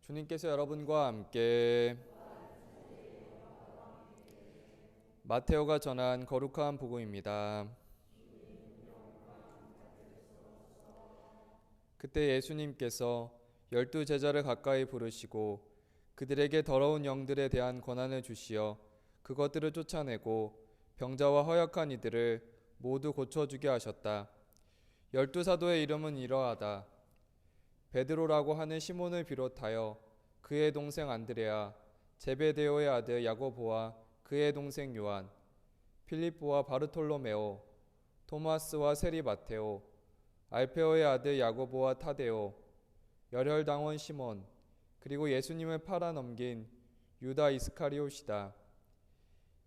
주님께서 여러분과 함께 마테오가 전한 거룩한 복음입니다. 그때 예수님께서 12제자를 가까이 부르시고 그들에게 더러운 영들에 대한 권한을 주시어 그것들을 쫓아내고 병자와 허약한 이들을 모두 고쳐주게 하셨다. 12사도의 이름은 이러하다. 베드로라고 하는 시몬을 비롯하여 그의 동생 안드레아, 제베데오의 아들 야고보와 그의 동생 요한, 필립보와 바르톨로메오, 토마스와 세리 마테오, 알페오의 아들 야고보와 타데오, 열혈당원 시몬, 그리고 예수님을 팔아넘긴 유다 이스카리옷이다.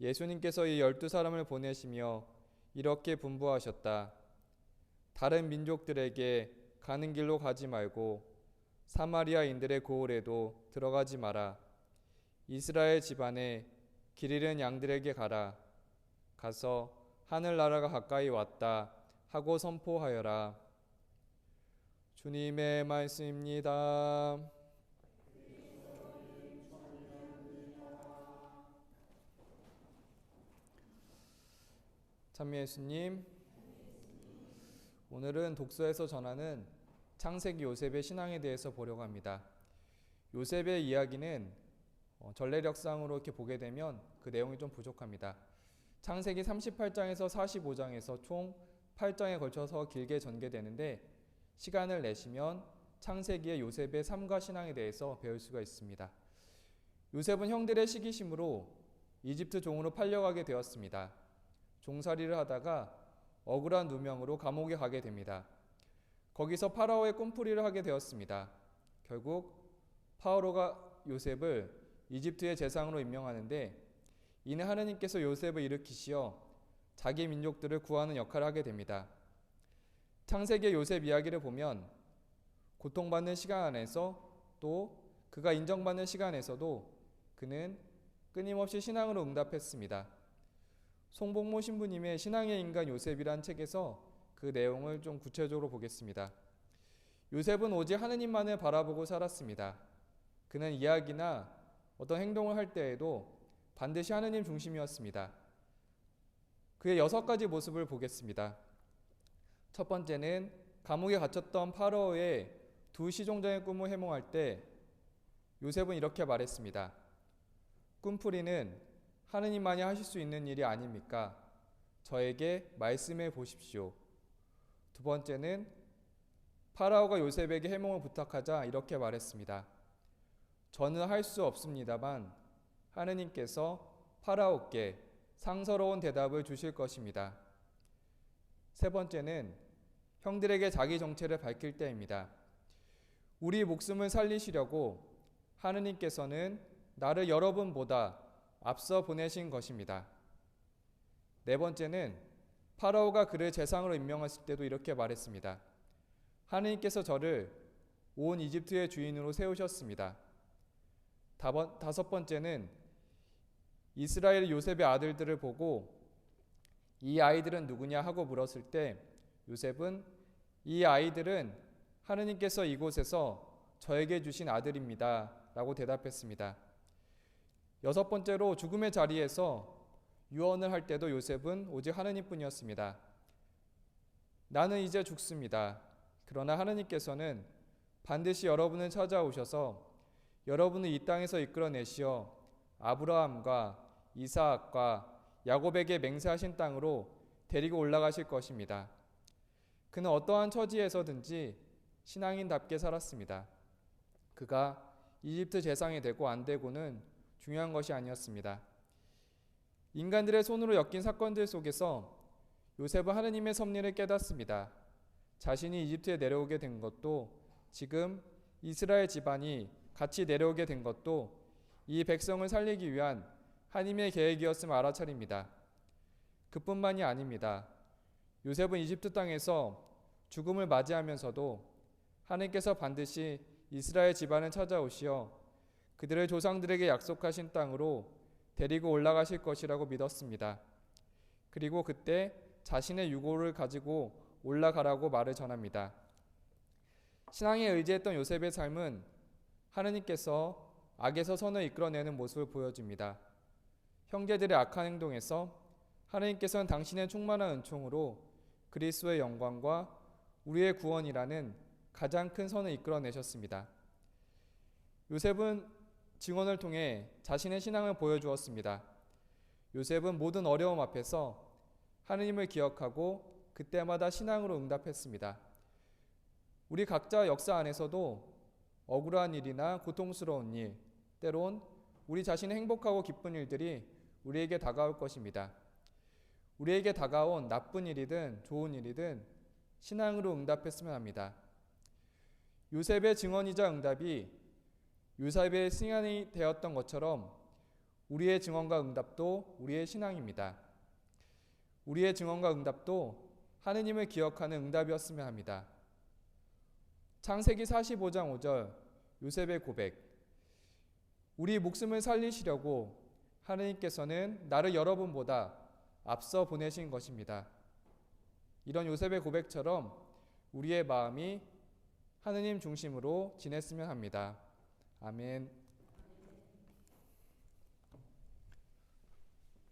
예수님께서 이 12사람을 보내시며 이렇게 분부하셨다. 다른 민족들에게 가는 길로 가지 말고 사마리아인들의 고을에도 들어가지 마라. 이스라엘 집안에 길 잃은 양들에게 가라. 가서 하늘나라가 가까이 왔다 하고 선포하여라. 주님의 말씀입니다. 참미 예수님, 오늘은 독서에서 전하는 창세기 요셉의 신앙에 대해서 보려고 합니다. 요셉의 이야기는 전례력상으로 이렇게 보게 되면 그 내용이 좀 부족합니다. 창세기 38장에서 45장에서 총 8장에 걸쳐서 길게 전개되는데 시간을 내시면 창세기의 요셉의 삶과 신앙에 대해서 배울 수가 있습니다. 요셉은 형들의 시기심으로 이집트 종으로 팔려가게 되었습니다. 종살이를 하다가 억울한 누명으로 감옥에 가게 됩니다. 거기서 파라오의 꿈풀이를 하게 되었습니다. 결국 파라오가 요셉을 이집트의 재상으로 임명하는데 이는 하느님께서 요셉을 일으키시어 자기 민족들을 구하는 역할을 하게 됩니다. 창세기의 요셉 이야기를 보면 고통받는 시간 안에서 또 그가 인정받는 시간에서도 그는 끊임없이 신앙으로 응답했습니다. 송복모 신부님의 신앙의 인간 요셉이란 책에서 그 내용을 좀 구체적으로 보겠습니다. 요셉은 오직 하느님만을 바라보고 살았습니다. 그는 이야기나 어떤 행동을 할 때에도 반드시 하느님 중심이었습니다. 그의 6가지 모습을 보겠습니다. 첫 번째는 감옥에 갇혔던 파라오의 2시종장의 꿈을 해몽할 때 요셉은 이렇게 말했습니다. 꿈풀이는 하느님만이 하실 수 있는 일이 아닙니까? 저에게 말씀해 보십시오. 두 번째는 파라오가 요셉에게 해몽을 부탁하자 이렇게 말했습니다. 저는 할 수 없습니다만 하느님께서 파라오께 상서로운 대답을 주실 것입니다. 세 번째는 형들에게 자기 정체를 밝힐 때입니다. 우리 목숨을 살리시려고 하느님께서는 나를 여러분보다 앞서 보내신 것입니다. 네 번째는 파라오가 그를 재상으로 임명했을 때도 이렇게 말했습니다. 하느님께서 저를 온 이집트의 주인으로 세우셨습니다. 다섯 번째는 이스라엘 요셉의 아들들을 보고 이 아이들은 누구냐 하고 물었을 때 요셉은 이 아이들은 하느님께서 이곳에서 저에게 주신 아들입니다 라고 대답했습니다. 여섯 번째로 죽음의 자리에서 유언을 할 때도 요셉은 오직 하느님뿐이었습니다. 나는 이제 죽습니다. 그러나 하느님께서는 반드시 여러분을 찾아오셔서 여러분을 이 땅에서 이끌어내시어 아브라함과 이삭과 야곱에게 맹세하신 땅으로 데리고 올라가실 것입니다. 그는 어떠한 처지에서든지 신앙인답게 살았습니다. 그가 이집트 재상이 되고 안 되고는 중요한 것이 아니었습니다. 인간들의 손으로 엮인 사건들 속에서 요셉은 하느님의 섭리를 깨닫습니다. 자신이 이집트에 내려오게 된 것도 지금 이스라엘 집안이 같이 내려오게 된 것도 이 백성을 살리기 위한 하나님의 계획이었음을 알아차립니다. 그뿐만이 아닙니다. 요셉은 이집트 땅에서 죽음을 맞이하면서도 하느님께서 반드시 이스라엘 집안을 찾아오시어 그들의 조상들에게 약속하신 땅으로 데리고 올라가실 것이라고 믿었습니다. 그리고 그때 자신의 유고를 가지고 올라가라고 말을 전합니다. 신앙에 의지했던 요셉의 삶은 하느님께서 악에서 선을 이끌어내는 모습을 보여줍니다. 형제들의 악한 행동에서 하느님께서는 당신의 충만한 은총으로 그리스도의 영광과 우리의 구원이라는 가장 큰 선을 이끌어내셨습니다. 요셉은 증언을 통해 자신의 신앙을 보여주었습니다. 요셉은 모든 어려움 앞에서 하느님을 기억하고 그때마다 신앙으로 응답했습니다. 우리 각자 역사 안에서도 억울한 일이나 고통스러운 일, 때론 우리 자신의 행복하고 기쁜 일들이 우리에게 다가올 것입니다. 우리에게 다가온 나쁜 일이든 좋은 일이든 신앙으로 응답했으면 합니다. 요셉의 증언이자 응답이 요셉의 승안이 되었던 것처럼 우리의 증언과 응답도 우리의 신앙입니다. 우리의 증언과 응답도 하느님을 기억하는 응답이었으면 합니다. 창세기 45장 5절 요셉의 고백. 우리 목숨을 살리시려고 하느님께서는 나를 여러분보다 앞서 보내신 것입니다. 이런 요셉의 고백처럼 우리의 마음이 하느님 중심으로 지냈으면 합니다. 아멘.